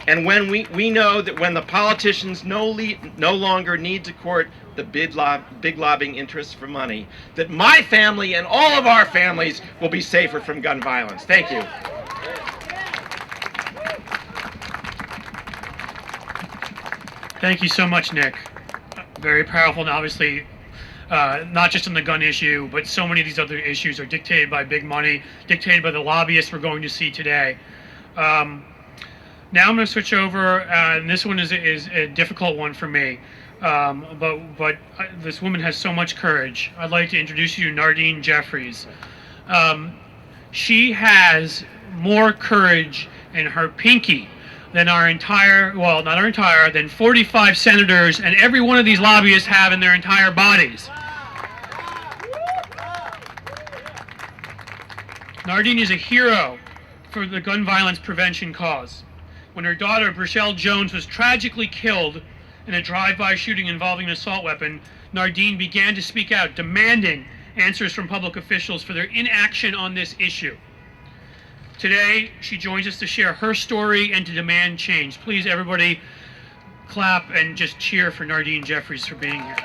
And when we know that when the politicians no longer need to court the big lobbying interests for money, that my family and all of our families will be safer from gun violence. Thank you. Thank you so much, Nick. Very powerful, and obviously not just on the gun issue, but so many of these other issues are dictated by big money, dictated by the lobbyists we're going to see today. Now I'm going to switch over, and this one is a difficult one for me, but this woman has so much courage. I'd like to introduce you to Nardine Jeffries. She has more courage in her pinky than our entire, well, not our entire, than 45 senators and every one of these lobbyists have in their entire bodies. Nardine is a hero for the gun violence prevention cause. When her daughter, Brichelle Jones, was tragically killed in a drive-by shooting involving an assault weapon, Nardine began to speak out, demanding answers from public officials for their inaction on this issue. Today, she joins us to share her story and to demand change. Please, everybody, clap and just cheer for Nardine Jeffries for being here.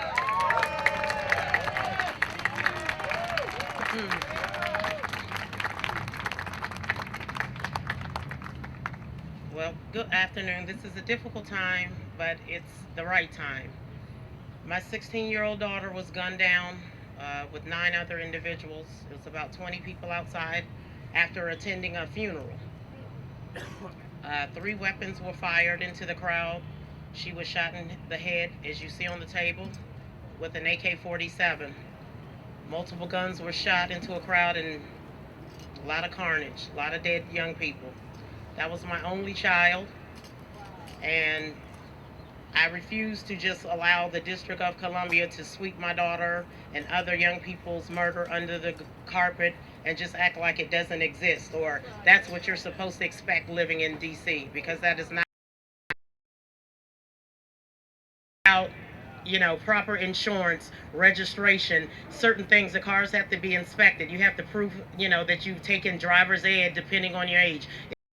Well, good afternoon. This is a difficult time, but it's the right time. My 16-year-old daughter was gunned down with 9 other individuals. It was about 20 people outside after attending a funeral. 3 weapons were fired into the crowd. She was shot in the head, as you see on the table, with an AK-47. Multiple guns were shot into a crowd and a lot of carnage, a lot of dead young people. That was my only child, and I refuse to just allow the District of Columbia to sweep my daughter and other young people's murder under the carpet and just act like it doesn't exist, or that's what you're supposed to expect living in D.C., because that is not out, proper insurance, registration, certain things. The cars have to be inspected. You have to prove, that you've taken driver's ed depending on your age.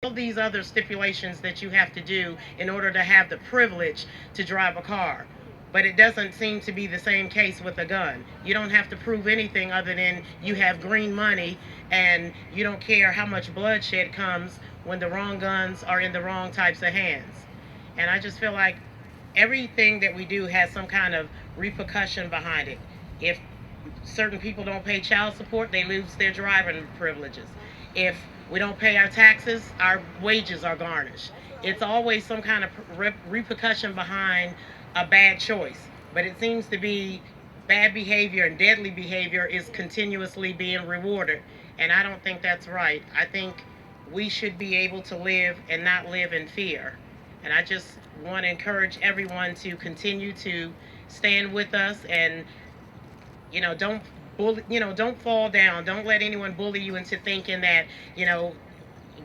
All these other stipulations that you have to do in order to have the privilege to drive a car. But it doesn't seem to be the same case with a gun. You don't have to prove anything other than you have green money, and you don't care how much bloodshed comes when the wrong guns are in the wrong types of hands. And I just feel like everything that we do has some kind of repercussion behind it. If certain people don't pay child support, they lose their driving privileges. If we don't pay our taxes, our wages are garnished. It's always some kind of repercussion behind a bad choice. But it seems to be bad behavior and deadly behavior is continuously being rewarded. And I don't think that's right. I think we should be able to live and not live in fear. And I just want to encourage everyone to continue to stand with us and, don't bully, don't fall down. Don't let anyone bully you into thinking that,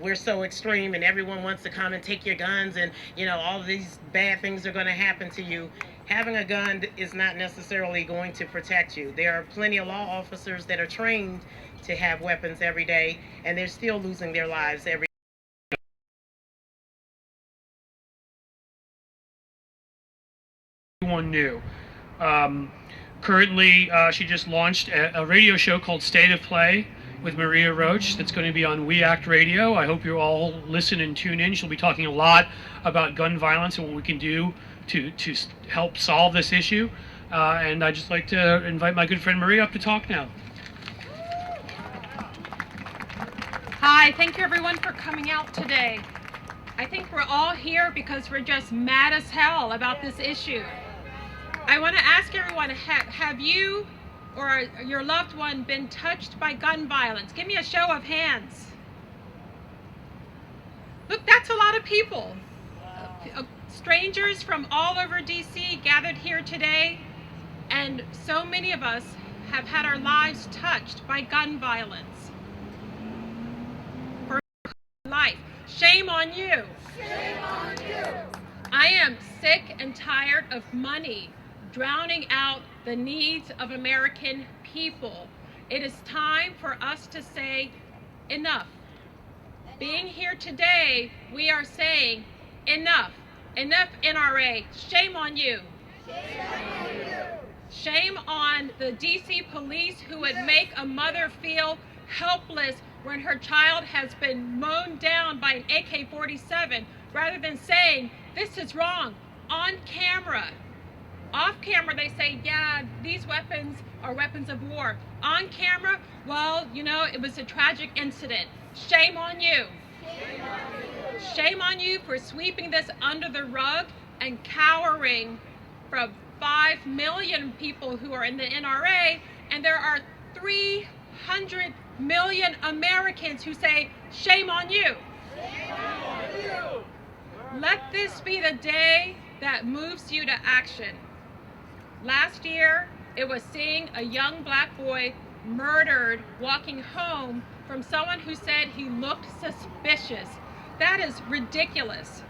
we're so extreme and everyone wants to come and take your guns and, all of these bad things are going to happen to you. Having a gun is not necessarily going to protect you. There are plenty of law officers that are trained to have weapons every day, and they're still losing their lives every day. Everyone knew. Currently, she just launched a radio show called State of Play with Maria Roach that's going to be on We Act Radio. I hope you all listen and tune in. She'll be talking a lot about gun violence and what we can do to help solve this issue. And I'd just like to invite my good friend Maria up to talk now. Hi, thank you everyone for coming out today. I think we're all here because we're just mad as hell about this issue. I want to ask everyone, have you or your loved one been touched by gun violence? Give me a show of hands. Look, that's a lot of people. Strangers from all over DC gathered here today, and so many of us have had our lives touched by gun violence. For life. Shame on you. Shame on you. I am sick and tired of money drowning out the needs of American people. It is time for us to say enough. Being here today, we are saying enough. Enough NRA. Shame on you. Shame on the DC police who would make a mother feel helpless when her child has been mown down by an AK-47 rather than saying, this is wrong, on camera. Off camera, they say, yeah, these weapons are weapons of war. On camera, well, you know, it was a tragic incident. Shame on you. Shame on you for sweeping this under the rug and cowering from 5 million people who are in the NRA, and there are 300 million Americans who say, shame on you. Shame on you. Let this be the day that moves you to action. Last year, it was seeing a young black boy murdered walking home from someone who said he looked suspicious. That is ridiculous.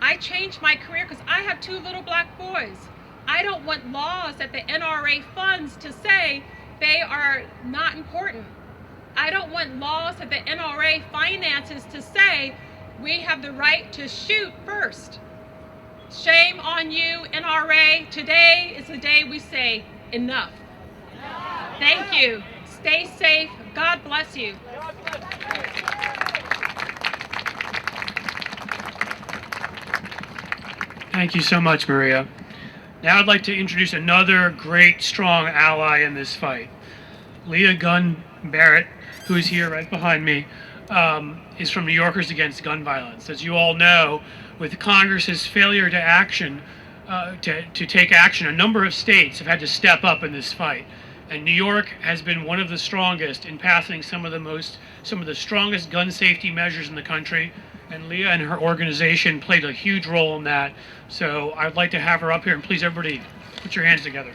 I changed my career because I have 2 little black boys. I don't want laws that the NRA funds to say they are not important. I don't want laws that the NRA finances to say we have the right to shoot first. Shame on you, NRA. Today is the day we say enough. Thank you. Stay safe. God bless you. Thank you so much, Maria. Now I'd like to introduce another great, strong ally in this fight. Leah Gunn Barrett, who is here right behind me, is from New Yorkers Against Gun Violence. As you all know, with Congress's failure to take action, a number of states have had to step up in this fight. And New York has been one of the strongest in passing some of the strongest gun safety measures in the country. And Leah and her organization played a huge role in that. So I'd like to have her up here, and please everybody put your hands together.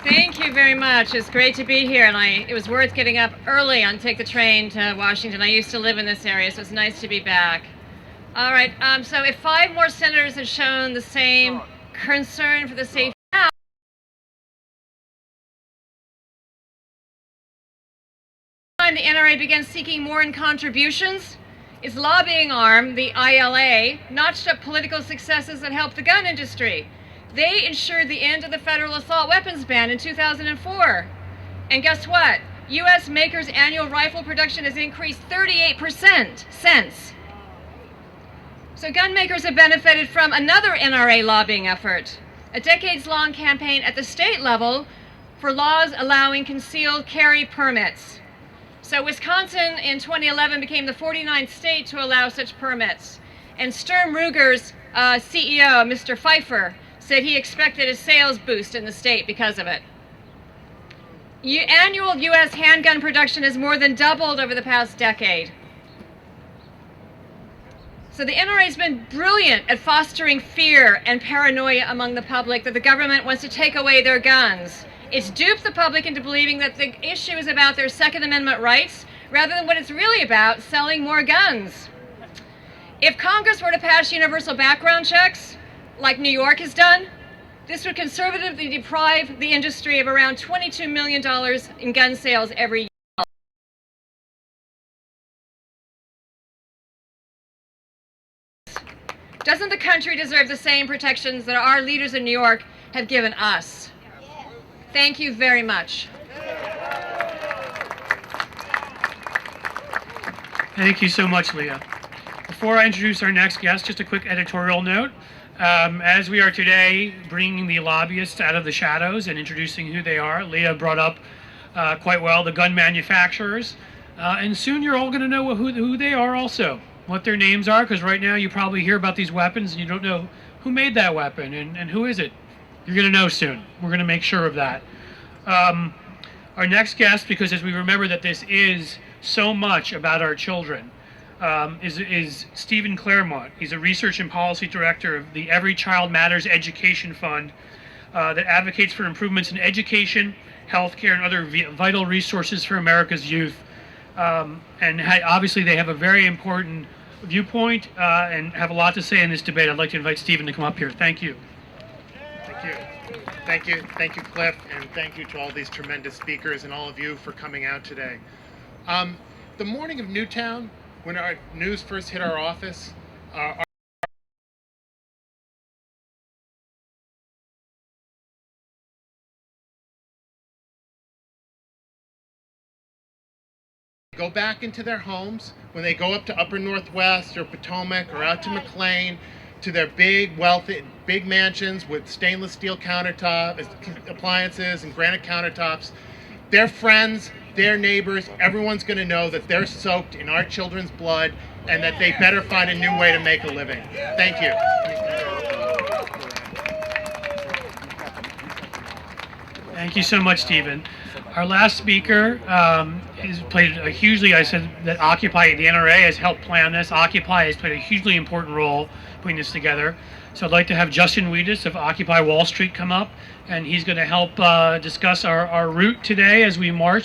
Thank you very much. It's great to be here, and it was worth getting up early and take the train to Washington. I used to live in this area, so it's nice to be back. All right, so if 5 more senators had shown the same concern for the safety now, the NRA began seeking more in contributions. Its lobbying arm, the ILA, notched up political successes that helped the gun industry. They ensured the end of the federal assault weapons ban in 2004. And guess what? U.S. makers' annual rifle production has increased 38% since. So gun makers have benefited from another NRA lobbying effort, a decades-long campaign at the state level for laws allowing concealed carry permits. So Wisconsin in 2011 became the 49th state to allow such permits. And Sturm Ruger's CEO, Mr. Pfeiffer, said he expected a sales boost in the state because of it. Annual U.S. handgun production has more than doubled over the past decade. So the NRA has been brilliant at fostering fear and paranoia among the public that the government wants to take away their guns. It's duped the public into believing that the issue is about their Second Amendment rights rather than what it's really about, selling more guns. If Congress were to pass universal background checks, like New York has done, this would conservatively deprive the industry of around $22 million in gun sales every year. Doesn't the country deserve the same protections that our leaders in New York have given us? Thank you very much. Thank you so much, Leah. Before I introduce our next guest, just a quick editorial note. As we are today bringing the lobbyists out of the shadows and introducing who they are, Leah brought up quite well the gun manufacturers. And soon you're all going to know who they are also, what their names are, because right now you probably hear about these weapons and you don't know who made that weapon and who is it. You're going to know soon. We're going to make sure of that. Our next guest, because as we remember that this is so much about our children, is Stephen Claremont. He's a research and policy director of the Every Child Matters Education Fund that advocates for improvements in education, healthcare, and other vital resources for America's youth. And obviously they have a very important viewpoint and have a lot to say in this debate. I'd like to invite Stephen to come up here. Thank you. Thank you, Cliff, and thank you to all these tremendous speakers and all of you for coming out today. The morning of Newtown when our news first hit our office, go back into their homes when they go up to Upper Northwest or Potomac or out to McLean, to their big, wealthy, big mansions with stainless steel countertop appliances and granite countertops. Their friends, their neighbors, everyone's going to know that they're soaked in our children's blood and that they better find a new way to make a living. Thank you. Thank you so much, Stephen. Our last speaker has played a hugely, I said that Occupy the NRA has helped plan this. Occupy has played a hugely important role putting this together. So I'd like to have Justin Wheatus of Occupy Wall Street come up, and he's going to help discuss our route today as we march.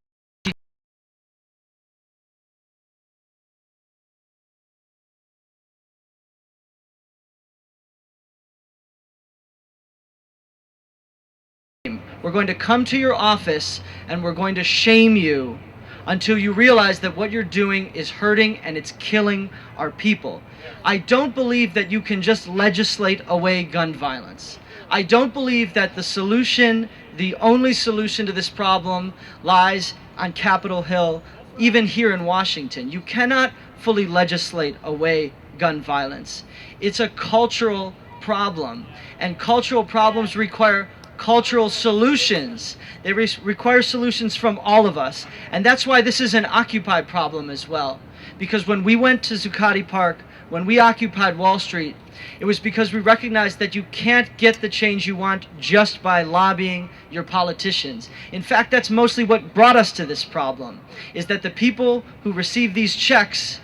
We're going to come to your office and we're going to shame you until you realize that what you're doing is hurting and it's killing our people. I don't believe that you can just legislate away gun violence. I don't believe that the solution, the only solution to this problem, lies on Capitol Hill, even here in Washington. You cannot fully legislate away gun violence. It's a cultural problem, and cultural problems require cultural solutions. They require solutions from all of us. And that's why this is an Occupy problem as well. Because when we went to Zuccotti Park, when we occupied Wall Street, it was because we recognized that you can't get the change you want just by lobbying your politicians. In fact, that's mostly what brought us to this problem, is that the people who receive these checks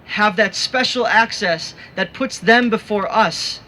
have that special access that puts them before us,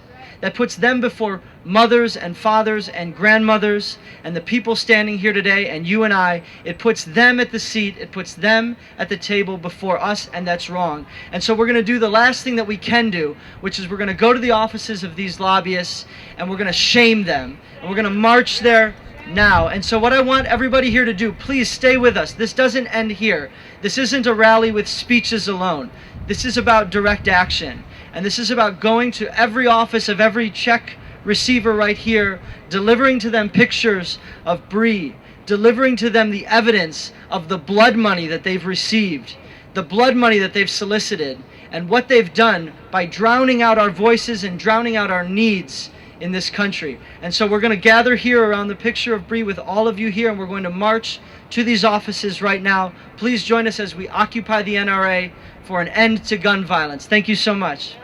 that puts them before mothers and fathers and grandmothers and the people standing here today and you and I. It puts them at the seat, it puts them at the table before us, and that's wrong. And so we're going to do the last thing that we can do, which is we're going to go to the offices of these lobbyists and we're going to shame them, and we're going to march there now. And so what I want everybody here to do, please stay with us. This doesn't end here. This isn't a rally with speeches alone. This is about direct action. And this is about going to every office of every check receiver right here, delivering to them pictures of Bree, delivering to them the evidence of the blood money that they've received, the blood money that they've solicited, and what they've done by drowning out our voices and drowning out our needs in this country. And so we're going to gather here around the picture of Bree with all of you here, and we're going to march to these offices right now. Please join us as we occupy the NRA for an end to gun violence. Thank you so much.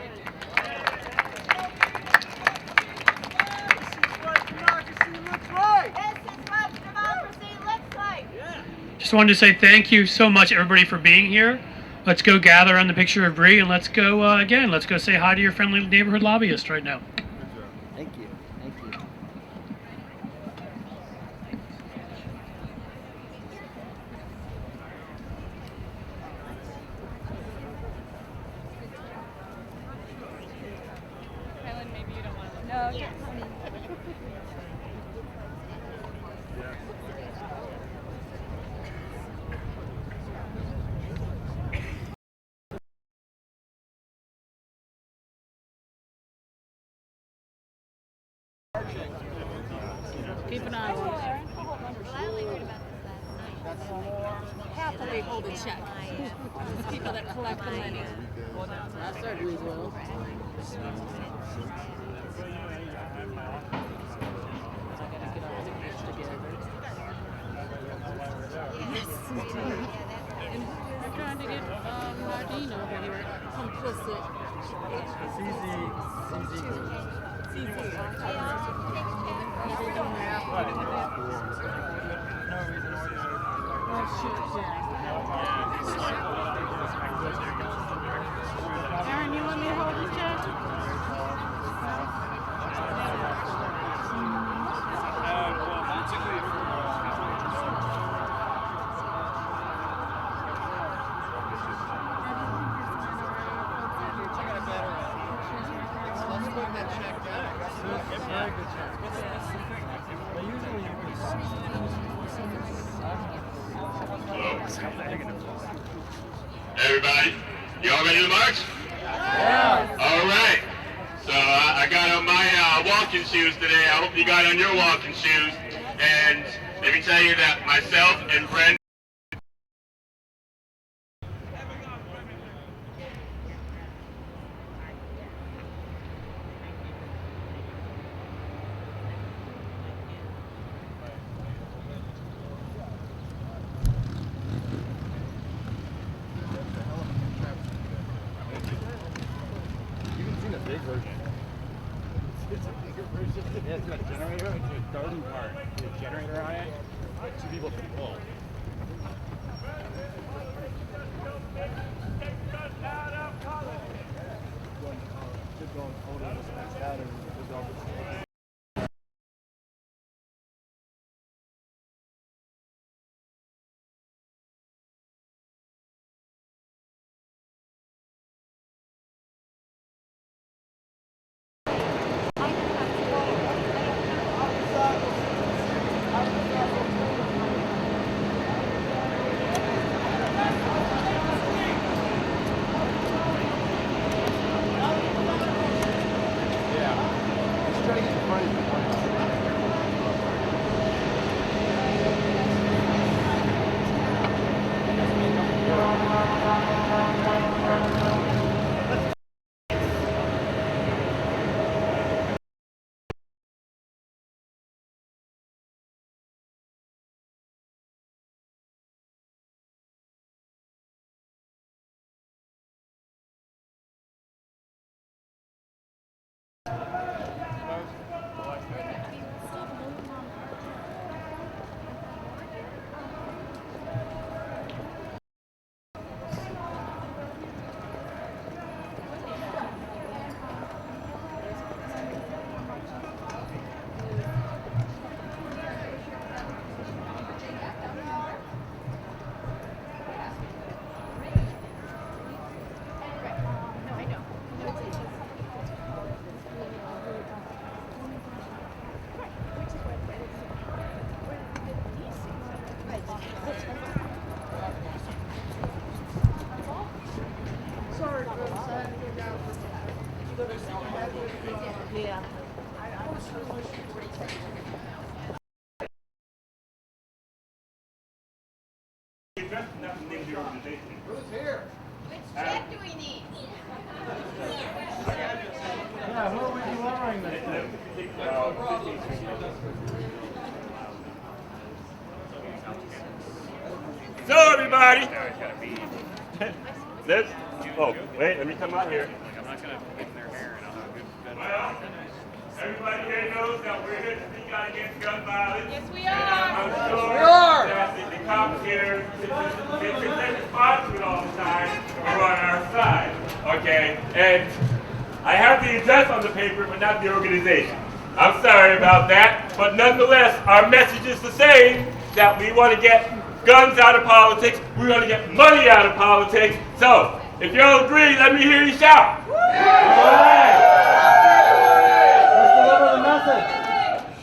Just wanted to say thank you so much, everybody, for being here. Let's go gather on the picture of Bree, and let's go again. Let's go say hi to your friendly neighborhood lobbyist right now. Thank you. Thank you. Helen, maybe you don't want to. No, yeah. Keep an eye on it. Happily hold a check. It's people that collect the money. I certainly will. And we're trying to get Nardine over here complicit. Aaron, you want me to hold the check? Everybody, You all ready to march? Yeah. All right. So I got on my walking shoes today. I hope you got on your walking shoes. And let me tell you that myself and Brenda. Yeah, it's got a generator, it's a garden part, with a generator on it. 2 people can pull. Yeah. Who's here? Which check do we need? Yeah, who are we delivering this to? So everybody, let's. Oh, wait, let me come out here. Well, everybody here knows that we're here to speak out against gun violence. Yes, we And are. I'm sure that the cops here, since they respond to it all the time, are on our side. Okay, and I have the address on the paper, but not the organization. I'm sorry about that, but nonetheless, our message is the same, that we want to get guns out of politics, we want to get money out of politics. So, if you all agree, let me hear you shout. All right. Let's deliver the message.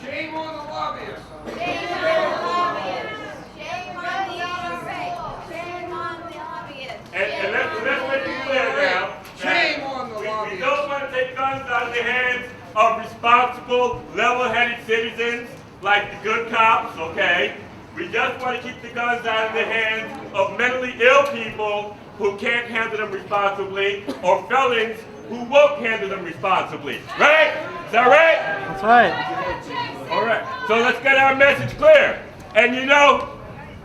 Shame on the lobbyists. Shame on the lobbyists. Shame on the NRA. Shame on the lobbyists. And let's make it clear now. Shame on the We lobbyists. don't want to take guns out of the hands of responsible, level-headed citizens like the good cops, okay? We just want to keep the guns out of the hands of mentally ill people who can't handle them responsibly, or felons who won't handle them responsibly. Right? Is that right? That's right. All right. So let's get our message clear. And you know,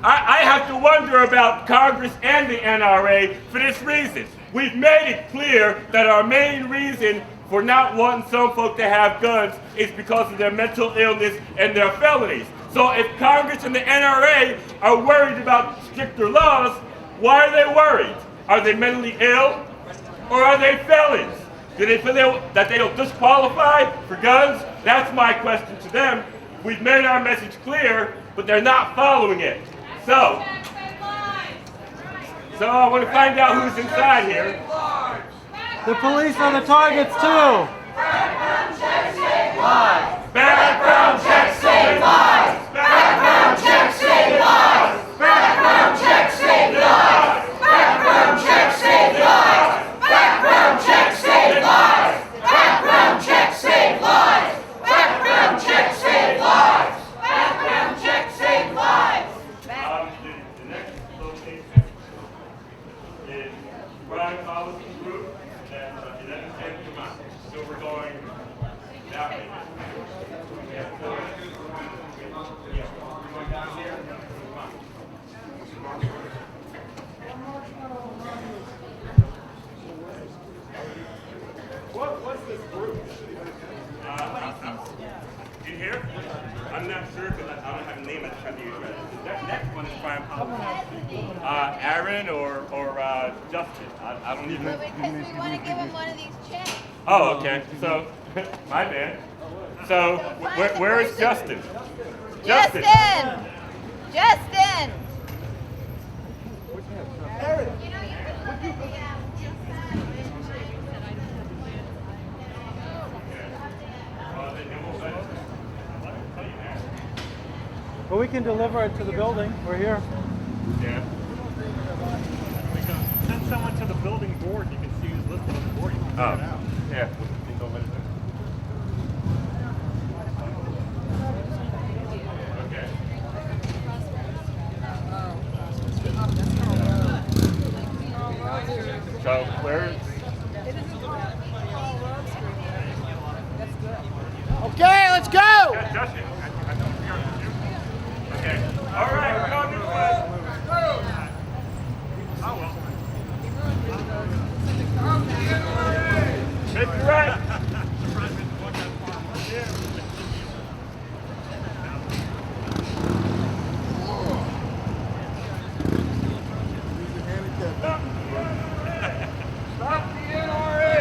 I have to wonder about Congress and the NRA for this reason. We've made it clear that our main reason for not wanting some folk to have guns is because of their mental illness and their felonies. So if Congress and the NRA are worried about stricter laws, why are they worried? Are they mentally ill or are they felons? Do they feel that they'll disqualify for guns? That's my question to them. We've made our message clear, but they're not following it. So I want to find out who's inside here. The police are the targets too. Background check save lives. Background check save lives. Background check save lives. Background check save lives. Background check save lives. What's this group? In here? I'm not sure because I don't have a name. I just have the address. That next one is Prime Policy. Aaron or Justin. I don't even know. Because we want to give him one of these checks. Oh, okay. So, my bad. So, where is Justin? Justin! Justin! But we can deliver it to the building. We're here. Yeah. We can send someone to the building board. You can see who's listed on the board. You can figure it out. Yeah. So where? Okay, let's go! Yeah, Justin. Okay. All right, we're going this way. Oh well. Mr. Right. Stop the NRA!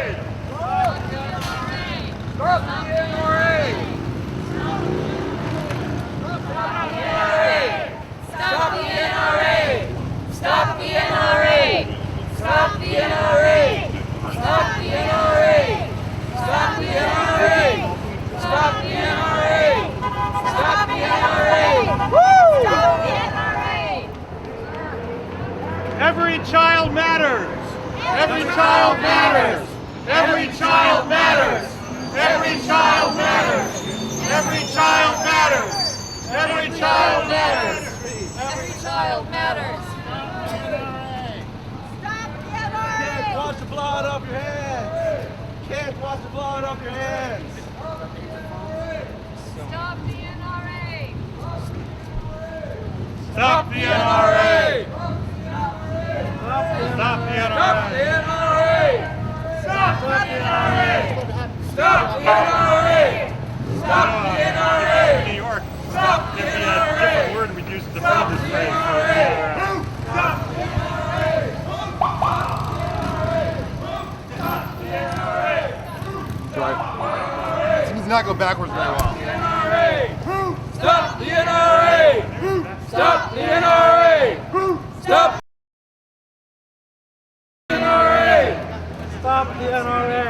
Stop the NRA! Stop the NRA! Stop the NRA! Stop the NRA! Stop the NRA! Stop the NRA! Stop the NRA! Stop the NRA! Stop the NRA! Woo! Stop the NRA! Every child matters. Every child matters! Every child matters! Every child matters! Every child matters! Every child matters! Every child matters! Can't wash the blood off your hands. Can't wash the blood off your hands. Stop the NRA! Stop the NRA. Stop the NRA. Stop the NRA! Stop the NRA! Stop the NRA! New York. Stop the If we had a NRA! different word, we'd use the Stop this the phrase. NRA! Stop the NRA! Stop the NRA! It does not go backwards very well. Stop the NRA! Stop the NRA! Stop the NRA! Stop the NRA.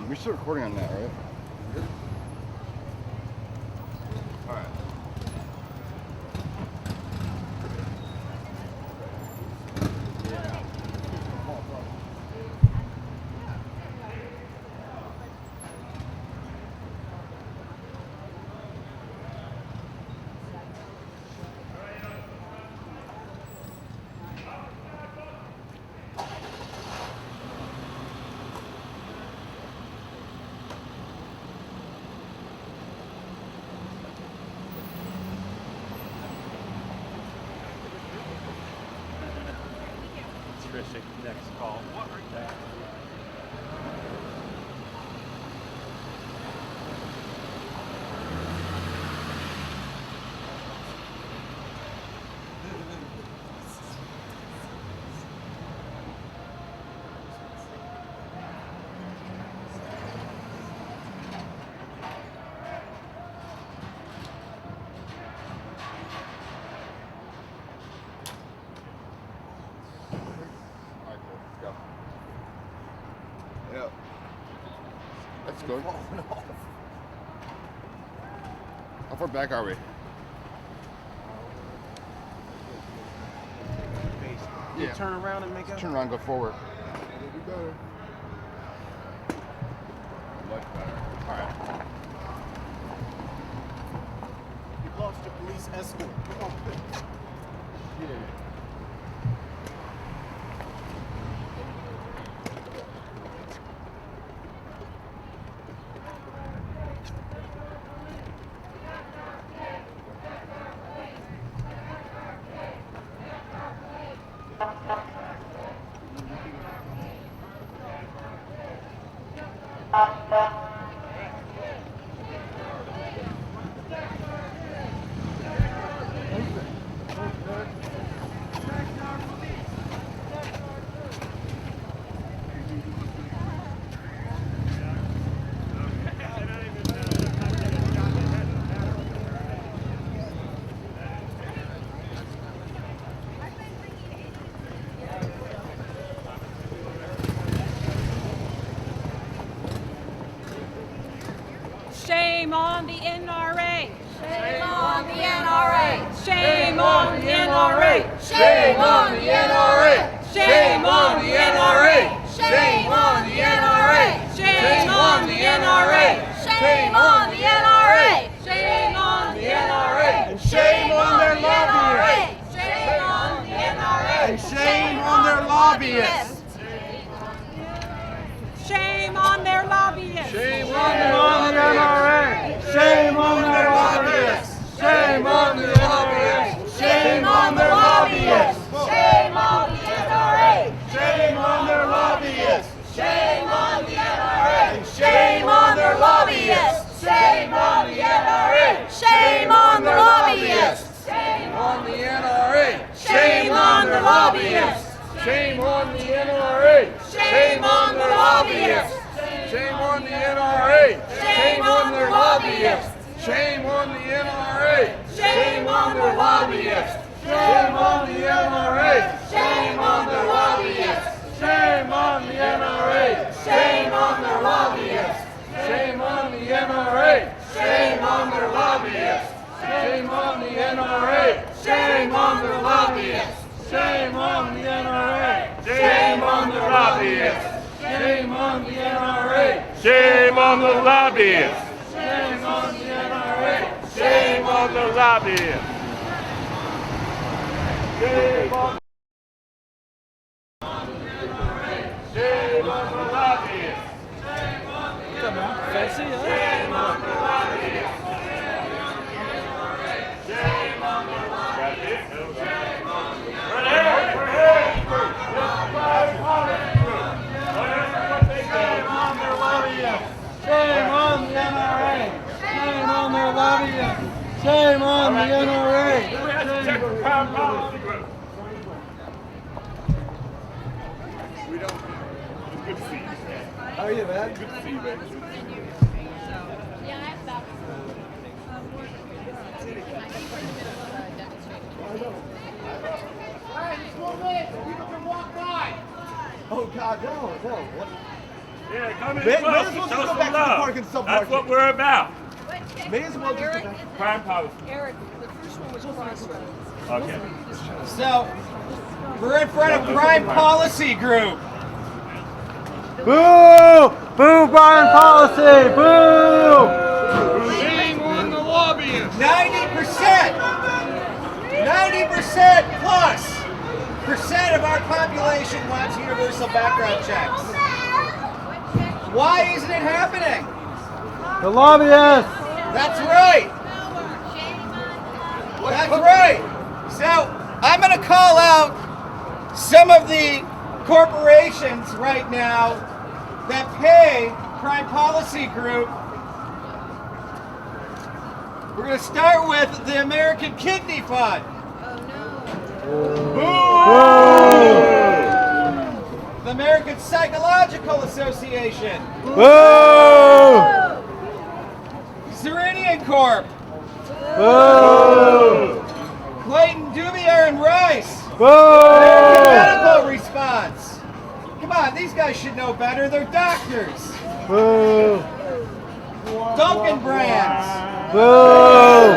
We're still recording on that, right? All right. Terrific. Next call. good. How far back are we? You turn around and make it. Turn around, go forward. It'll be better. Much better. All right. You lost your police escort. Yeah. Shame on the NRA. Shame on the NRA. Shame on the NRA. Shame on the NRA. Shame on the NRA. Shame on the NRA. Shame on the NRA. Shame on the NRA. Shame on the NRA. And shame on their lobbyists. Shame on the NRA. And shame on their lobbyists. Shame on their lobbyists. Shame on the NRA. Shame on their lobbyists. Shame on the lobbyists. Shame on their lobbyists. Shame on the NRA. Shame on their lobbyists. Shame on the NRA. Shame on their lobbyists. Shame on the NRA. Shame on the lobbyists. Shame on the NRA. Shame on the lobbyists. Shame on the NRA. Shame on the lobbyists. Shame on the NRA. Shame on their lobbyists. Shame on the NRA. Shame on their lobbyists. Shame on the NRA. Shame on their lobbyists. Shame on the NRA. Shame on their lobbyists. Shame on the NRA. Shame on their lobbyists. Shame on the NRA. Shame on their lobbyists. Shame on the NRA. Shame on the lobbyists. Shame on the NRA. Shame on the lobbyists. Shame on the NRA. Shame on the lobbyists. Shame on Shame on the lobbyists. Fancy, huh? Shame on the lobbyists. Shame on the lobbyists. We're here. Shame on their lobbyists. Shame on the NRA. Shame on their lobbyists. Shame on the NRA. Check the Crown Policy Group. We don't. Good to see you. How are you, man? Good to see you, baby. Oh God, no. What? Yeah, come in May close as and well show just go some back to the love. park and stop That's parking. what we're about. May as well just. Crime policy. Eric, the first one was Crossroads. Okay. So, we're in front of Crime Policy Group. Boo! Boo, Brian Policy! Boo! Shame on the lobbyists. 90%! 90% plus percent of our population wants universal background checks. Why isn't it happening? The lobbyists! That's right. That's right. So I'm going to call out some of the corporations right now that pay Crime Policy Group. We're going to start with the American Kidney Fund. Boo! The American Psychological Association. Boo! Serenian Corp. Boo! Clayton Dubier and Rice. Boo! Medical Response. Come on, these guys should know better. They're doctors. Boo! Dunkin' Brands. Boo!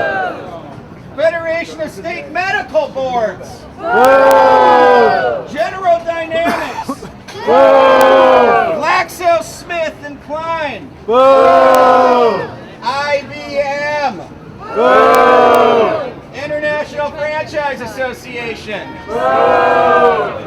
Federation of State Medical Boards. Boo! General Dynamics. Boo! GlaxoSmithKline. Boo! IBM. Boo! International Franchise Association. Boo!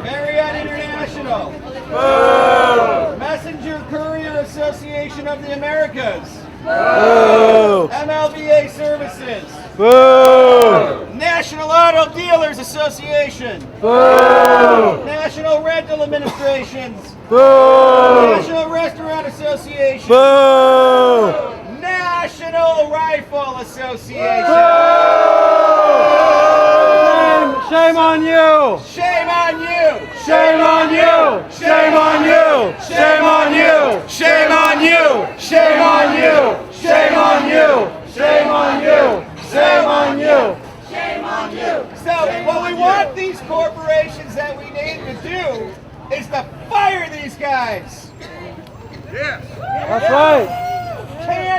Marriott International. Boo! Messenger Courier Association of the Americas. Boo! MLBA Services. Boo! National Auto Dealers Association. Boo! National Rental Administrations. Boo! National Restaurant Association. Boo! National Rifle Association. Shame on you! Shame on you! Shame on you! Shame on you! Shame on you! Shame on you! Shame on you! Shame on you! Shame on you! Shame on you! Shame on you! So what we want these corporations that we need to do is to fire these guys. Yes. That's right.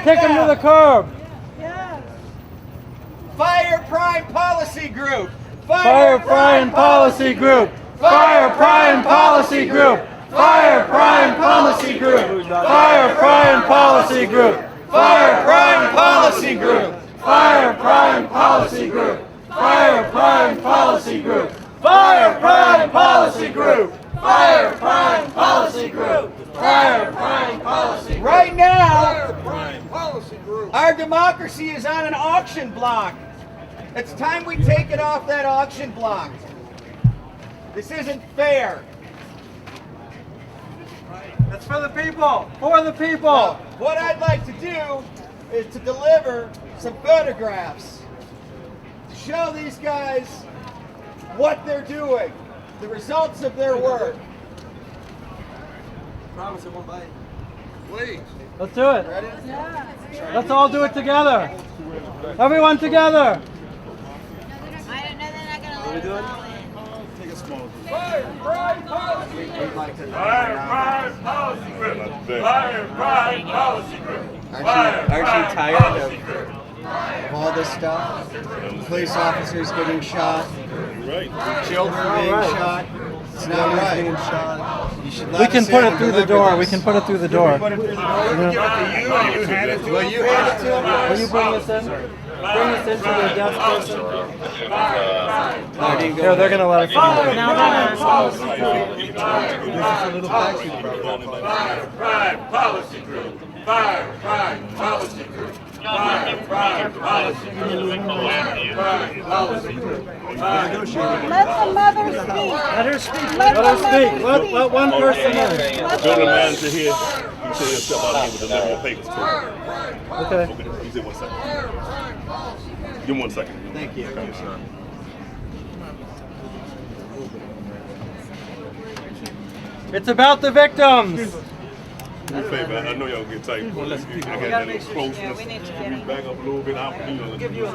Kick them to the curb. Fire Prime Policy Group. Fire Prime Policy Group. Fire Prime Policy Group. Fire Prime Policy Group. Fire Prime Policy Group. Fire Prime Policy Group. Fire Prime Policy Group. Fire Prime Policy Group. Fire Prime Policy Group. Fire Prime Policy Group. Fire Prime Policy Group. Right now, our democracy is on an auction block. It's time we take it off that auction block. This isn't fair. It's for the people. For the people. Now, what I'd like to do is to deliver some photographs to show these guys what they're doing, the results of their work. Promise it won't bite. Please. Let's do it. Ready? Let's all do it together. Everyone together. Take a small group. Fire Prime Policy Group. Fire Prime Policy Group. Fire Prime Policy Group. Aren't you tired of all this stuff? Police officers getting shot, children being shot. It's not right. You should let We can us put in it through the and door. deliver We this. can put it through the door. Put it through the door. Give it to you, and you hand it to Will you hand it to him? Will you bring this in? Bring this into the desk person. Here, they're going to let us in. Fire Prime Policy Group. Fire Prime Policy Group. Fire Prime Policy Group. Let the mother speak. Let her speak. Let Let her speak. Let one person in. Building manager here. You say you'll step out here with the your papers. Okay. You say 1 second. Give him 1 second. Thank you. It's about the victims. Do me a favor. I know y'all get tight. I got that little closeness. Back up a little bit. I'll so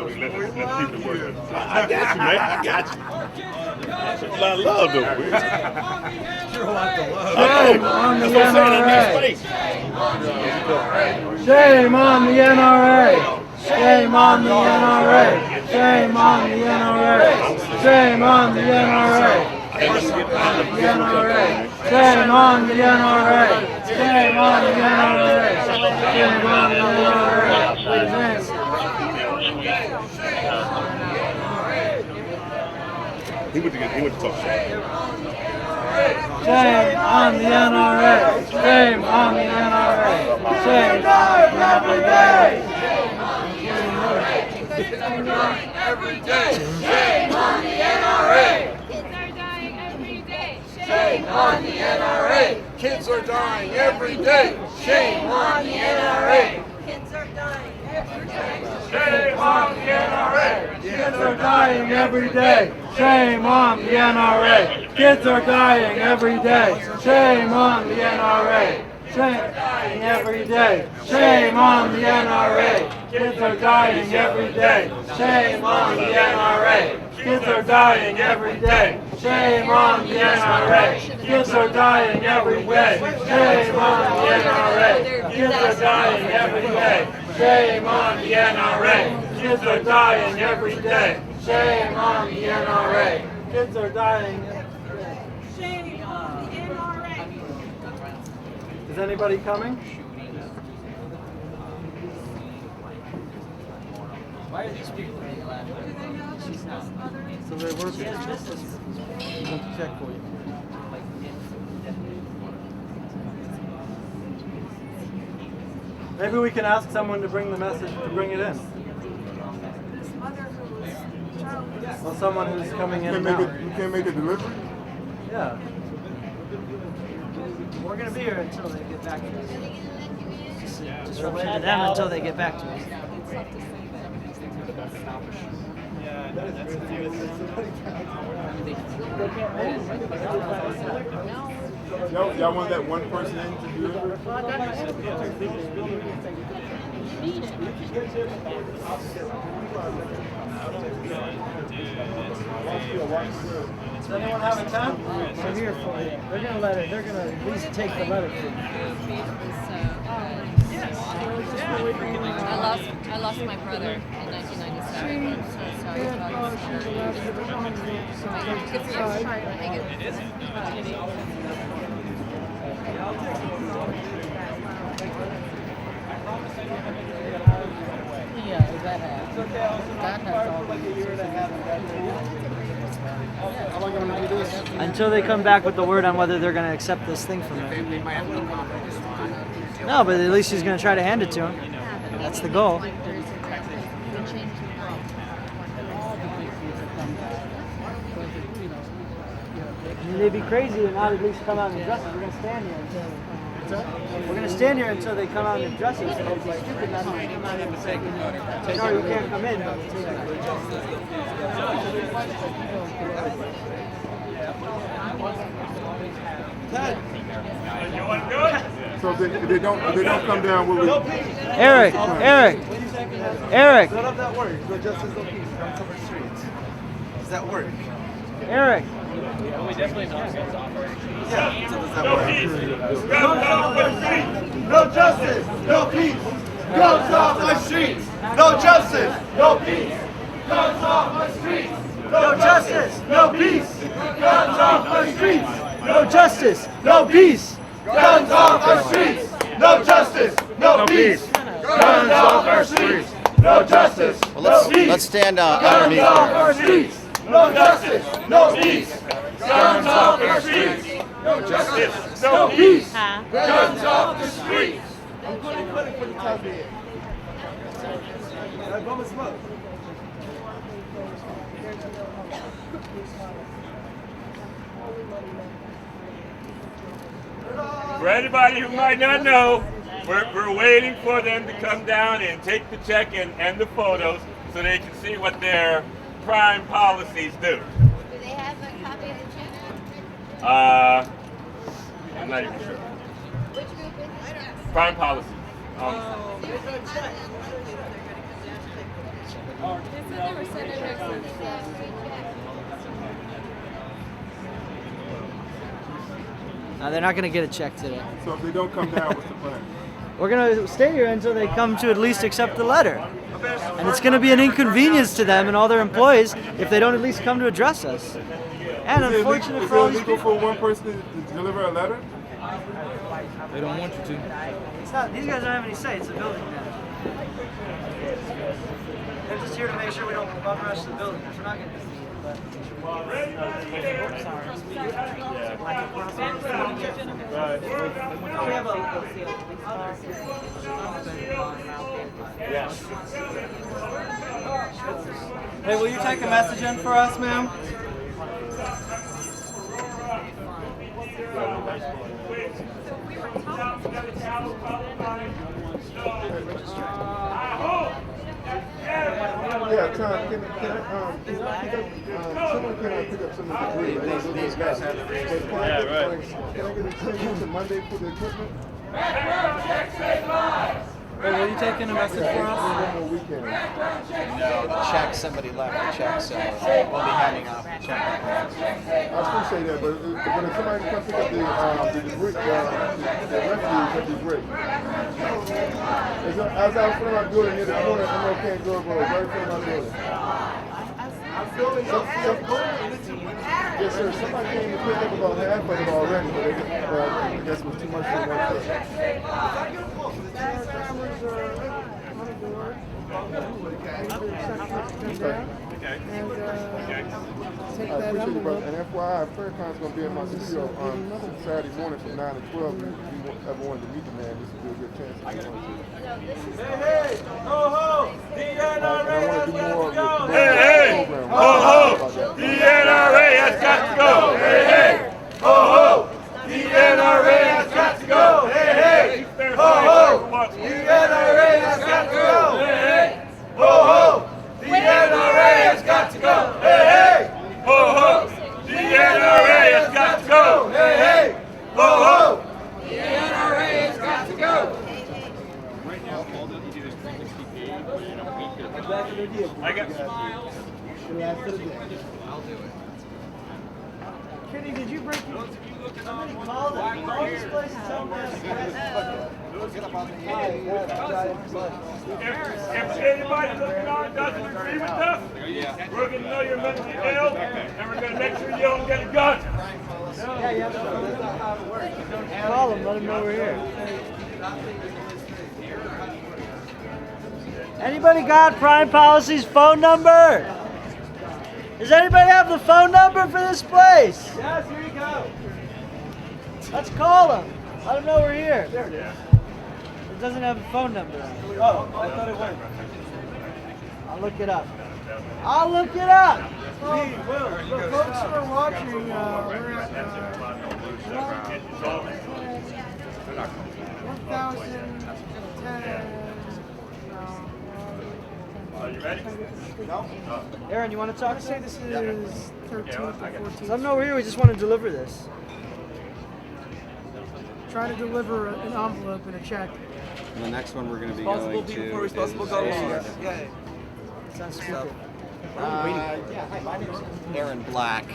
we let people work. I got you, man. I got you. That's a lot of love, though, man. Sure a lot of love. Shame on the NRA. Shame on the NRA. Shame on the NRA. Shame on the NRA. Shame on the NRA. Shame on the NRA. Shame on the NRA. Shame on the NRA. He went to talk shit. Shame on the NRA. Shame on the NRA. Shame every day. Every day. Shame on the NRA. Shame on the NRA. Kids are dying every day. Shame on the NRA. Kids are dying every day. Shame on the NRA. Kids are dying every day. Shame on the NRA. Kids are dying every day. Shame on the NRA. Shame every day. Shame on the NRA. Kids are dying every day. Shame on the NRA. Kids are dying every day. Shame on the NRA. Kids are dying every day. Shame on the NRA. Kids are dying every day. Shame on the NRA. Kids are dying every day. Shame on the NRA. Kids are dying every day. Shame on the NRA. Is anybody coming? Why are these people being allowed? So they work. I'm going to check for you. Maybe we can ask someone to bring the message, to bring it in. Well, someone who's coming in now. You can't make a delivery? Yeah. We're going to be here until they get back to us. Just relay to them until they get back to us. Y'all want that one person in to deliver? Does anyone have a tent? We're here for you. They're going to let it. They're going to at least take the letter for you. I lost my brother in 1997. I'm so sorry about Good for you. Thank you. Yeah, that has all How long am I going to do this? Until they come back with the word on whether they're going to accept this thing from him. No, but at least he's going to try to hand it to him. That's the goal. I mean, they'd be crazy to not at least come out and address it. We're going to stand here until. We're going to stand here until they come out and address it. So it'd be stupid not to come out and say, sorry, you can't come in. Ted. So if they don't come down, what we? Eric. Set up that work. So justice of peace comes to the streets. Does that work? Eric. We definitely want guns off. Yeah. So does that work? No justice, no peace. Guns off my streets. No justice, no peace. Guns off my streets. No justice, no peace. Guns off my streets. No justice, no peace. Guns off our streets. No justice, no peace. Guns off our streets. No justice, no peace. Let's stand Guns underneath off here. our streets. No justice, no peace. Guns off our streets. No justice, no peace. Guns off the streets. I'm putting for the top here. Bomb smoke. For anybody who might not know, we're waiting for them to come down and take the check and the photos so they can see what their prime policies do. Do they have a copy of the check? I'm not even sure. Which group is it? Prime policy. They're not going to get a check today. So if they don't come down, what's the plan? We're going to stay here until they come to at least accept the letter. And it's going to be an inconvenience to them and all their employees if they don't at least come to address us. And unfortunate for all these people. Is it illegal for one person to deliver a letter? They don't want you to. It's not, these guys don't have any say. It's a building now. They're just here to make sure we don't bum rush the building. We're not going to see it. Hey, will you take a message in for us, ma'am? Yeah, Tom, can I pick up, someone can I pick up some of the debris? These guys have the reason. Yeah, right. Can I get a ticket to Monday for the equipment? Background checks save lives. Hey, were you taking a message for us? No, the check, somebody left the check, so we'll be handing off the check. I appreciate that, but if somebody can pick up the refuge, that'd be great. As I was filling my building, I'm on MLK and Grove Road, right in front of my building. Yes, sir. Somebody came to pick up about half of it already, but I guess it was too much for one trip. I appreciate it, brother. And FYI, Faircon's going to be in my studio on Saturday morning from 9 to 12. If you ever wanted to meet the man, this would be a good chance if you wanted to. Hey, ho, ho, the NRA has got to go. Hey, ho, ho, the NRA has got to go. Hey, ho, ho, the NRA has got to go. Hey, ho, ho, the NRA has got to go. Hey, ho, ho, the NRA has got to go. Hey, ho, ho, the NRA has got to go. Hey, ho, ho, the NRA has got to go. Right now, all that you do is 360 days, but in a week, I got smiles. I'll do it. Kenny, did you break your... Call this place If anybody looking on doesn't agree with us, we're going to know you're mentally ill, and we're going to make sure you don't get a gun. Yeah, yeah. That's not how it works. Call him, let him know we're here. Anybody got Prime Policy's phone number? Does anybody have the phone number for this place? Yes, here you go. Let's call him. Let him know we're here. It doesn't have a phone number on it. Oh, I thought it would. I'll look it up. I'll look it up. The folks who are watching, we're at 1,010. Are you ready? No. Aaron, you want to talk? I say this is 13th or 14th. Let them know we're here. We just want to deliver this. Try to deliver an envelope and a check. And the next one we're going to be going to is... Yeah. Sounds stupid. Hi, my name's Aaron Black.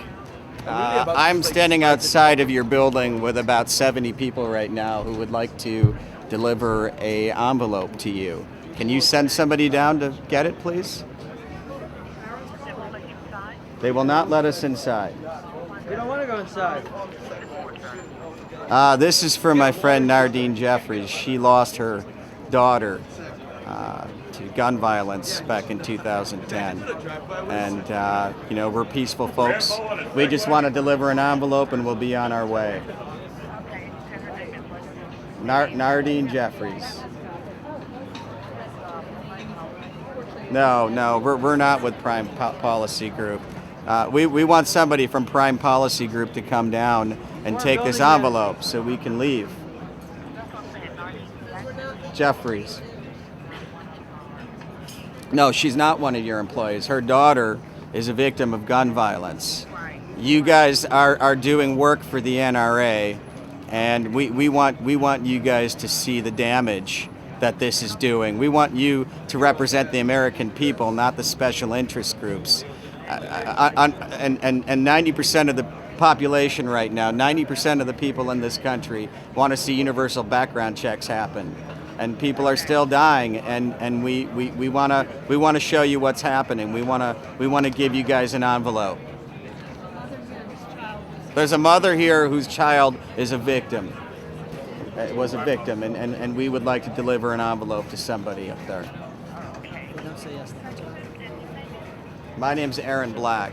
I'm standing outside of your building with about 70 people right now who would like to deliver a envelope to you. Can you send somebody down to get it, please? They will not let us inside. We don't want to go inside. This is for my friend Nardine Jeffries. She lost her daughter to gun violence back in 2010. And, you know, we're peaceful folks. We just want to deliver an envelope and we'll be on our way. Nardine Jeffries. No, we're not with Prime Policy Group. We want somebody from Prime Policy Group to come down and take this envelope so we can leave. Jeffries. No, she's not one of your employees. Her daughter is a victim of gun violence. You guys are doing work for the NRA, and we want you guys to see the damage that this is doing. We want you to represent the American people, not the special interest groups. And 90% of the population right now, 90% of the people in this country want to see universal background checks happen. And people are still dying, and we want to show you what's happening. We want to give you guys an envelope. There's a mother here whose child is a victim. Was a victim, and we would like to deliver an envelope to somebody up there. Don't say yes. My name's Aaron Black.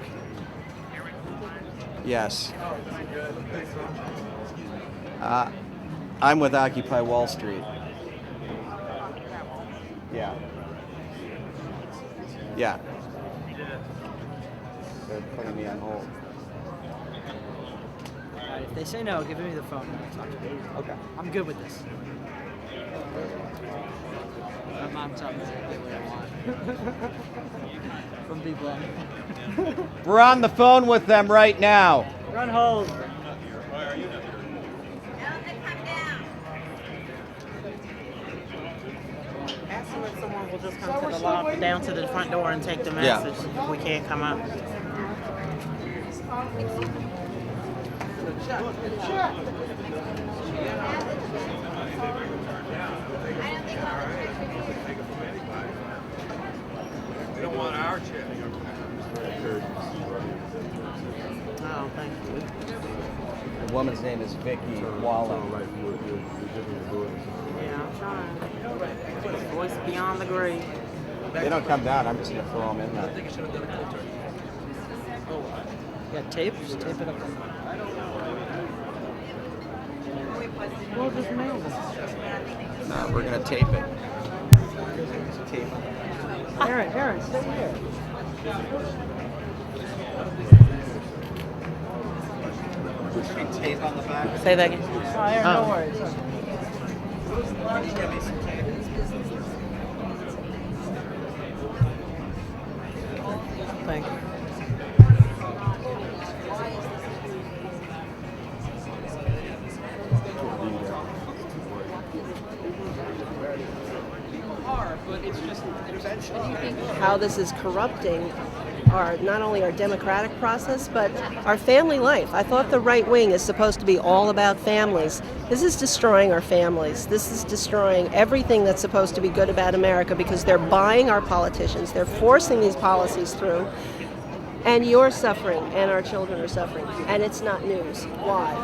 Yes. I'm with Occupy Wall Street. Yeah. Yeah. They're putting me on hold. If they say no, give me the phone. I'll talk to them. Okay. I'm good with this. My mom taught me to get what I want from people. We're on the phone with them right now. We're on hold. Someone will just come to the loft, down to the front door and take the message if we can't come up. We don't want our check. Oh, thank you. The woman's name is Vicky Wallen. Yeah, I'm trying. Voice beyond the grave. They don't come down. I'm just gonna throw them in there. Yeah, tape. Just tape it up. We'll just mail them. No, we're gonna tape it. Tape. Aaron, stay here. Tape on the back. Say that again. Oh, Aaron, no worries. Can you give me some tape? Thank you. How this is corrupting not only our democratic process, but our family life. I thought the right wing is supposed to be all about families. This is destroying our families. This is destroying everything that's supposed to be good about America because they're buying our politicians. They're forcing these policies through. And you're suffering, and our children are suffering. And it's not news. Why?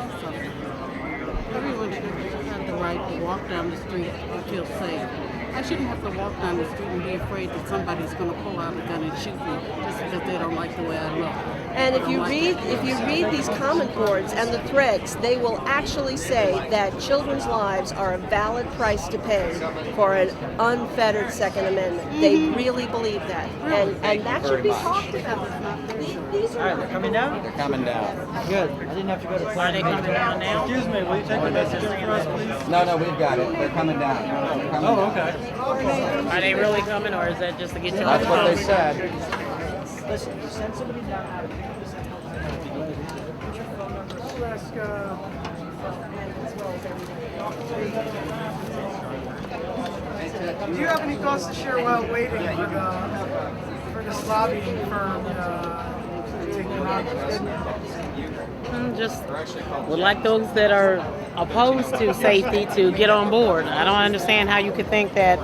Everyone should have the right to walk down the street and feel safe. I shouldn't have to walk down the street and be afraid that somebody's going to pull out a gun and shoot me just because they don't like the way I look. And if you read these comment boards and the threads, they will actually say that children's lives are a valid price to pay for an unfettered Second Amendment. They really believe that, and that should be talked about. These All right, they're coming down? They're coming down. Good. I didn't have to go to Are they coming down now? Excuse me, will you take the message for us, please? No, we've got it. They're coming down. They're coming down. Okay. Are they really coming, or is that just to get you That's on what the they phone? said. Listen, just send somebody down out of here. Do you have any thoughts to share while waiting for this lobbying firm to take them out? Just would like those that are opposed to safety to get on board. I don't understand how you could think that.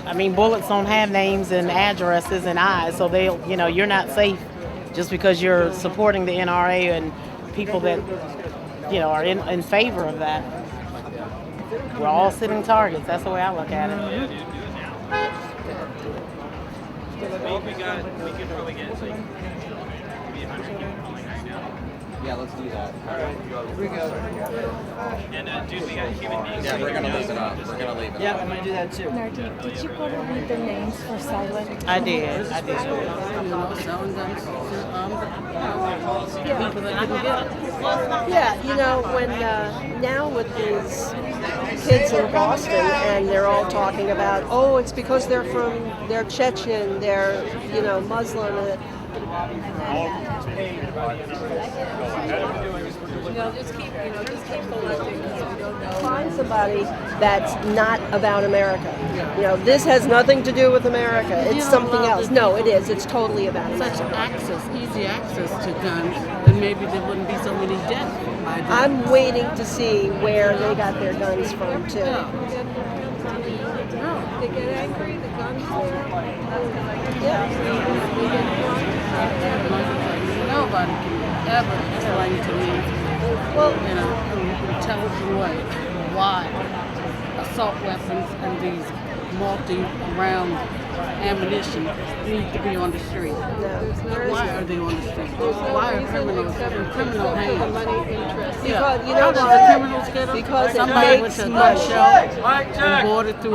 I mean, bullets don't have names and addresses and eyes, so you're not safe just because you're supporting the NRA and people that are in favor of that. We're all sitting targets. That's the way I look at it. Yeah, let's do that. All right, here we go. And dude, we got human beings. Yeah, we're gonna leave it up. We're gonna leave it Yeah, up. I'm gonna do that too. Nardine, did you go to read the names for silent? I did. Yeah, when now with these kids in Boston, and they're all talking about, oh, it's because they're Chechen, they're Muslim. Find somebody that's not about America. This has nothing to do with America. It's something else. No, it is. It's totally about America. Such easy access to guns, then maybe there wouldn't be so many deaths. I'm waiting to see where they got their guns from, too. They get angry, the guns Nobody can ever explain to me, in an intelligent way, why assault weapons and these multi-round ammunition need to be on the street. Why are they on the street? Why are criminals in criminal hands? Because, How does the criminals get them? Because somebody it went makes to a money. gun show and bought it through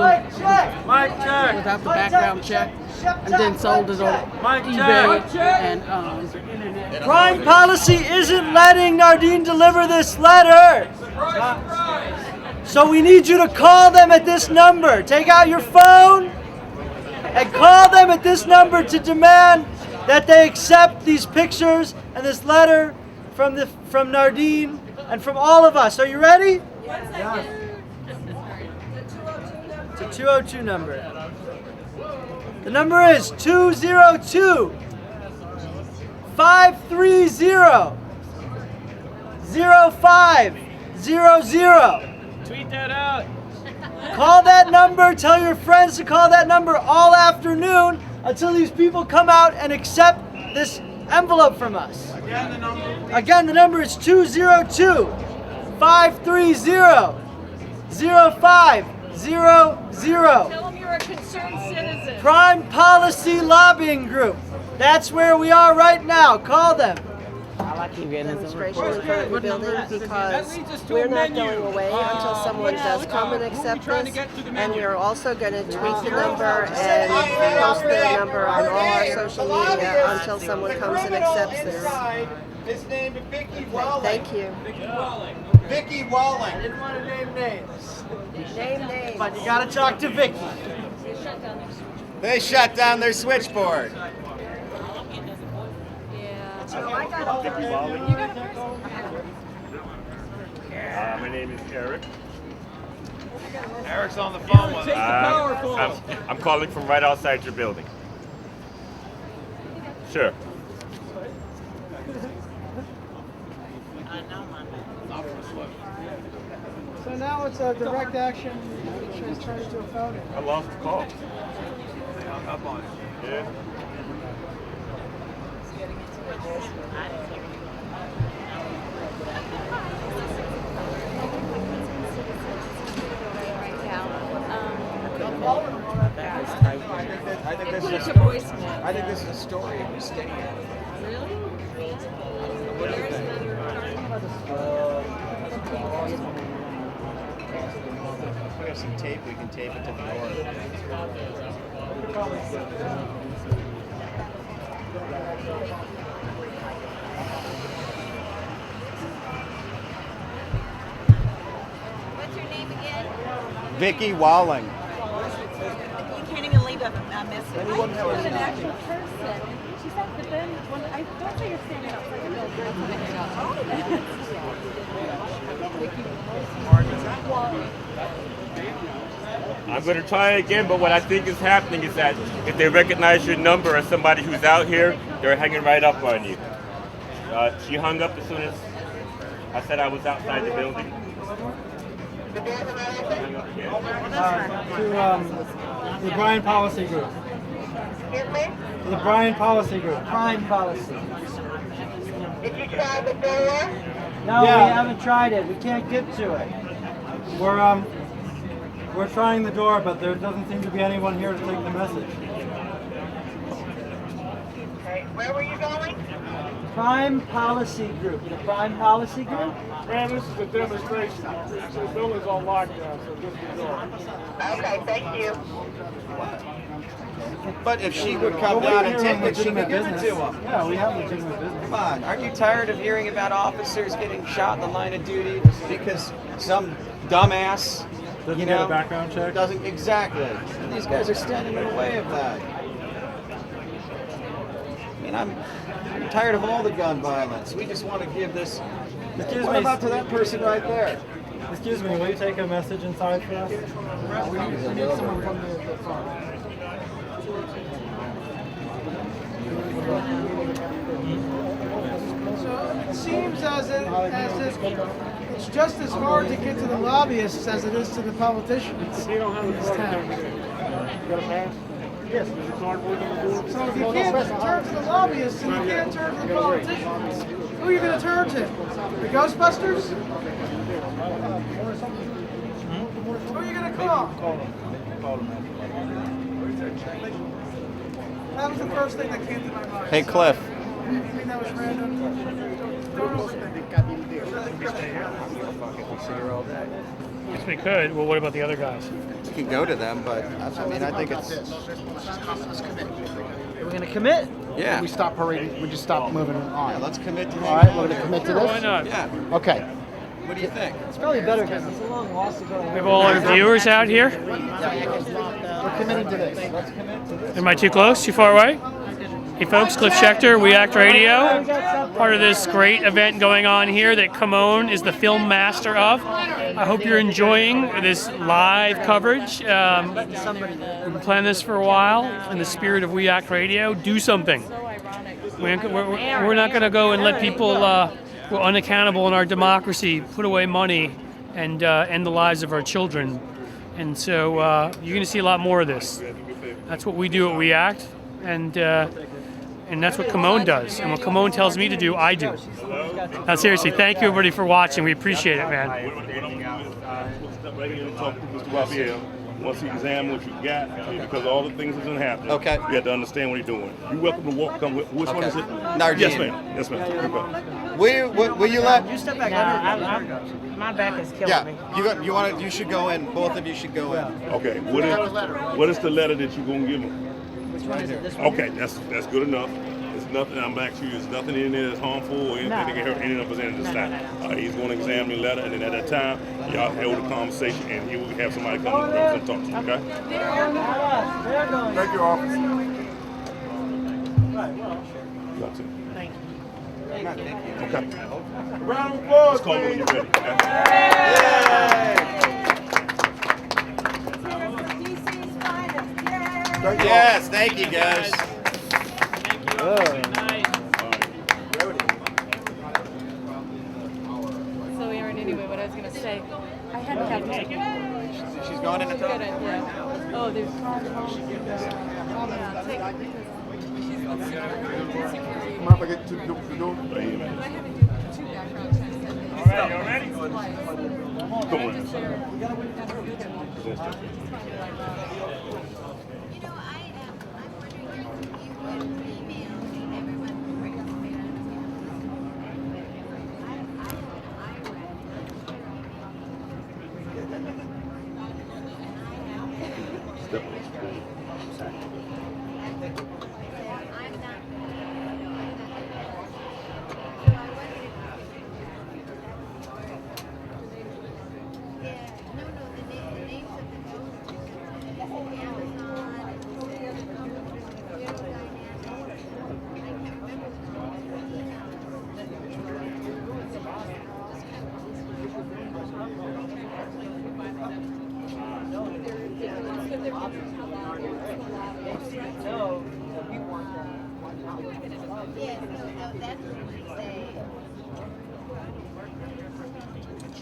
without the background check, and then sold it on eBay and internet. Crime policy isn't letting Nardine deliver this letter. So we need you to call them at this number. Take out your phone and call them at this number to demand that they accept these pictures and this letter from Nardine and from all of us. Are you ready? Yeah. It's a 202 number. The number is 202-530-0500. Tweet that out. Call that number. Tell your friends to call that number all afternoon until these people come out and accept this envelope from us. Again, the number is 202-530-0500. Tell them you're a concerned citizen. Prime Policy Lobbying Group. That's where we are right now. Call them. Demonstration in front of the building because we're not going away until someone does come and accept us, and we're also going to tweet the number and post the number on all our social media until someone comes and accepts this. It's named Vicky Walling. Thank you. Vicky Walling. I didn't want to name names. Name names. But you got to talk to Vicky. They shut down their switchboard. Vicky Walling. My name is Eric. Eric's on the phone with I'm calling from right outside your building. Sure. So now it's a direct action transferred to a felony. I lost the call. up on it. Yeah. I think this is a story of mistake. Really? What do you think? We have some tape. We can tape it to the door. What's your name again? Vicky Walling. You can't even leave a message. Anyone know An actual person. She said, but then when I don't say you're standing outside the building. I'm going to try again, but what I think is happening is that if they recognize your number as somebody who's out here, they're hanging right up on you. She hung up as soon as I said I was outside the building. To the Bryan Policy Group. The Bryan Policy Group. Crime policy. Did you try the door? No, Yeah. we haven't tried it. We can't get to it. We're trying the door, but there doesn't seem to be anyone here to take the message. Okay. Where were you going? Prime Policy Group. The Prime Policy Group? Man, this is a demonstration. The building's on lockdown, so just the door. Okay, thank you. But if she would come down and take it, she could give it to them. Yeah, we have legitimate business. Come on, aren't you tired of hearing about officers getting shot in the line of duty because some dumbass, Doesn't get a background check? doesn't exactly? These guys are standing in the way of that. I mean, I'm tired of all the gun violence. We just want to give this. Excuse What me. about to that person right there? Excuse me, will you take a message inside for us? We need someone from the front. So it seems as if it's just as hard to get to the lobbyists as it is to the politicians. You don't have in this town. You got a pass? Yes. Is the card working to do it? So if you can't turn to the lobbyists and you can't turn to the politicians, who are you going to turn to? The Ghostbusters? Who are you going to call? That was the first thing that came to my mind. Hey, Cliff. You think that was random? Don't overthink Yes, we could. Well, what about the other guys? You can go to them, but I mean, I think it's. We're going to commit? Yeah. We stop parading. We just stop moving on. Yeah, let's commit to All right, we're going to commit to Sure, this. why not? Yeah. Okay. What do you think? It's probably better because it's a long walk to go. We have all our viewers out here. We're committing to this. Let's commit to this. Am I too close? Too far away? Hey folks, Cliff Schechter, We Act Radio, part of this great event going on here that Camone is the film master of. I hope you're enjoying this live coverage. We've been planning this for a while in the spirit of We Act Radio. Do something. We're not going to go and let people who are unaccountable in our democracy put away money and end the lives of our children. And so you're going to see a lot more of this. That's what we do at We Act, and that's what Camone does. And what Camone tells me to do, I do. Now, seriously, thank you everybody for watching. We appreciate it, man. Step right here and talk to Mr. Raphael. Once he examines what you got, because all the things that's going to happen, okay, you have to understand what he's doing. You're welcome to walk. Come with. Which one is it? Nardine. Yes, ma'am. Yes, ma'am. Will you let? You step back. My back is killing me. You want to? You should go in. Both of you should go in. Okay. What is the letter that you're going to give him? Which one is it? This one? Okay, that's good enough. There's nothing. I'm back to you. There's nothing in there that's harmful or anything that can hurt any of us in this time. He's going to examine the letter, and then at that time, y'all hold a conversation, and he will have somebody come and talk to you. Okay? Thank you, officer. Thank you. Okay. Round of applause. Just call me when you're ready. Okay? Yes, thank you, guys. So Aaron, anyway, what I was gonna say, I had to have She's going in the top. Yeah. Oh, there's.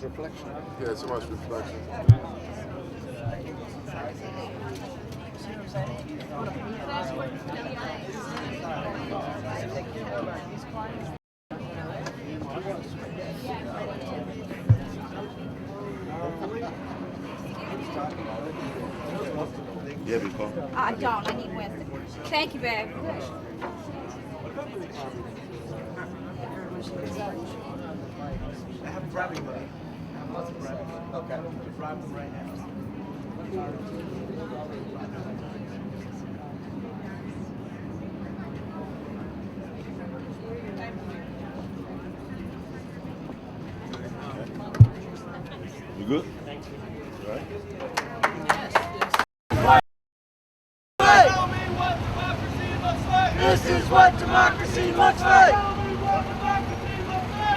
Reflection. Yeah, so much reflection. Yeah, big Paul. I don't. I need Wednesday. Thank you, babe. I have bribing money. I have lots of bribing money. Okay. I'm going to bribe them right now. You good? Thank you. All right. This is what democracy looks like.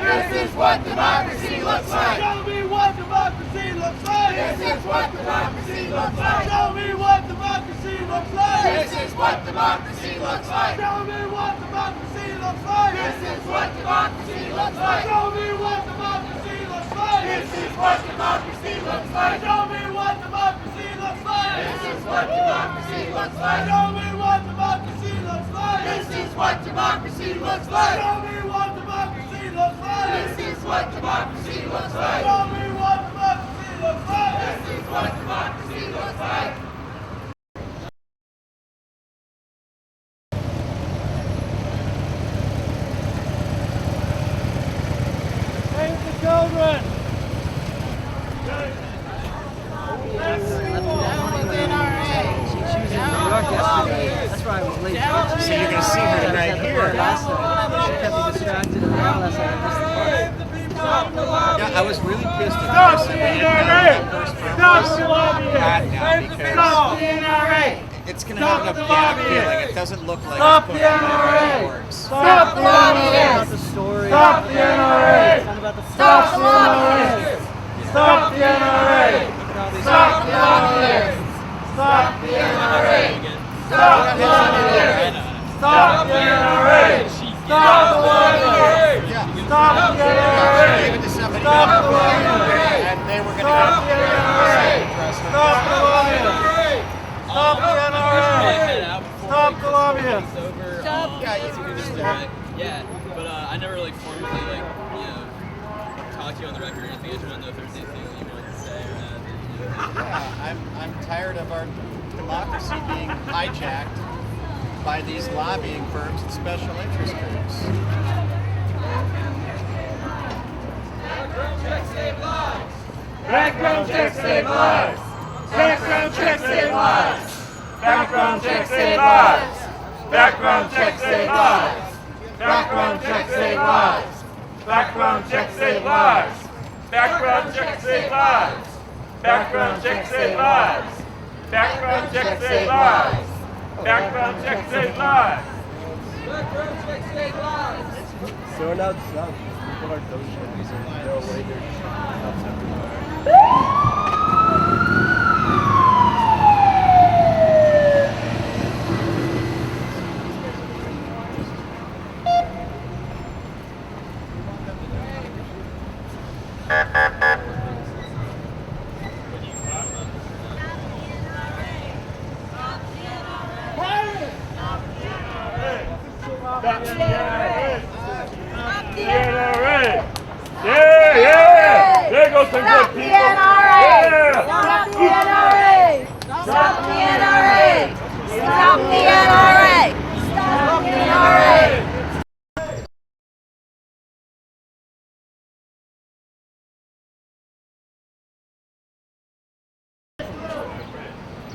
This is what democracy looks like. Show me what democracy looks like. This is what democracy looks like. Show me what democracy looks like. This is what democracy looks like. Show me what democracy looks like. This is what democracy looks like. Show me what democracy looks like. This is what democracy looks like. Show me what democracy looks like. This is what democracy looks like. Show me what democracy looks like. This is what democracy looks like. Show me what democracy looks like. This is what democracy looks like. Show me what democracy looks like. This is what democracy looks like. Save the children! That's why I was late. So you're going to see her tonight here. Last night. She kept me distracted and now last night I missed the part. Yeah, I was really pissed at Stop this. the NRA! Stop the lobbyists! Stop the NRA! it's going to have an organic feeling. It doesn't look like Stop it's the NRA! works. Stop the NRA! Stop the NRA! Stop the NRA! Stop the NRA! Stop the NRA! Stop the NRA! Stop the NRA! Stop the NRA! Stop the NRA! Stop the NRA! Gave it to somebody Stop the NRA, and they were going to Stop the NRA! Stop the lobbyists! Stop the NRA! Stop the lobbyists! Stop. Yeah, but I never like formally like talk to you on the record or anything. I just want to know if there's anything you would like to say or add. Yeah, I'm tired of our democracy being hijacked by these lobbying firms and special interest groups. Background check save lives! Background check save lives! Background check save lives! Background check save lives! Background check save lives! Background check save lives! Background check save lives! Background check save lives! Background check save lives! Background check save lives! Background check save lives! Background check save lives! So now people are doing these and they're away their jobs everywhere. There goes some good people. Stop the NRA! Stop the NRA! Stop the NRA! Stop the NRA!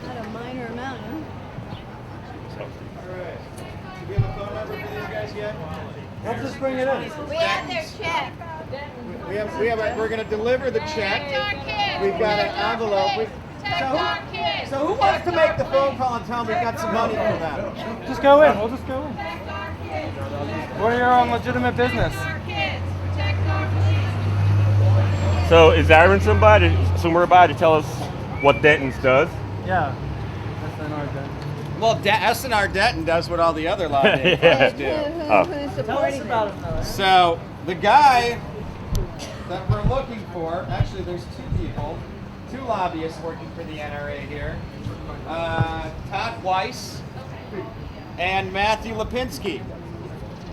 Not a minor amount, huh? Alright. Do we have a phone number for these guys yet? Let's just bring it in. We have their check. We're going to deliver the check. We've got an envelope. So who wants to make the phone call and tell them we've got some money for them? Just go in. We'll just go in. We're here on legitimate business. So is Aaron somewhere by to tell us what Denton's does? Yeah. SNR Denton. Well, SNR Denton does what all the other lobbying firms do. Who's supporting about him, though. So the guy that we're looking for, actually there's two lobbyists working for the NRA here. Todd Weiss and Matthew Lipinski.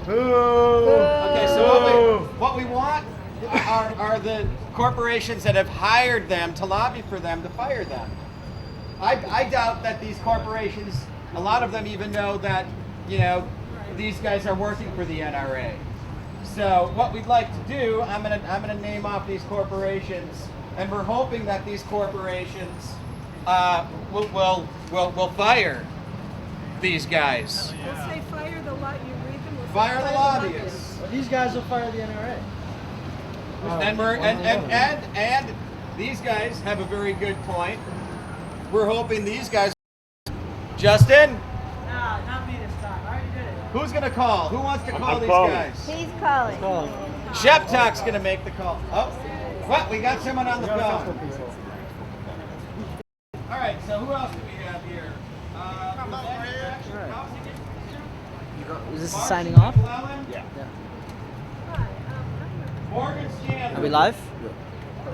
Okay, so what we want are the corporations that have hired them to lobby for them to fire them. I doubt that these corporations, a lot of them even know that, these guys are working for the NRA. So what we'd like to do, I'm gonna name off these corporations, and we're hoping that these corporations will fire these guys. We'll say fire the lot. You read them. We'll say Fire the lobbyists. Well, these guys will fire the NRA. And these guys have a very good point. We're hoping these guys. Justin? No, not me this time. I already did it. Who's gonna call? Who wants to call these calling. guys? He's calling. Shep Talk's gonna make the call. Oh, what? We got someone on the phone. All right. So who else do we have here? Is this signing off? Yeah. Morgan Stanley. Are we live?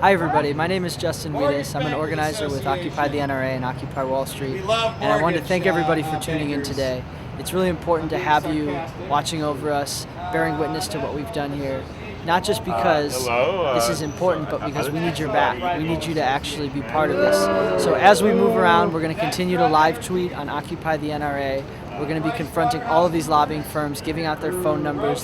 Hi everybody, my name is Justin Wiedis. I'm an organizer with Occupy the NRA and Occupy Wall Street. And I wanted to thank everybody for tuning in today. It's really important to have you watching over us, bearing witness to what we've done here. Not just because this is important, but because we need your back. We need you to actually be part of this. So as we move around, we're going to continue to live tweet on Occupy the NRA. We're going to be confronting all of these lobbying firms, giving out their phone numbers,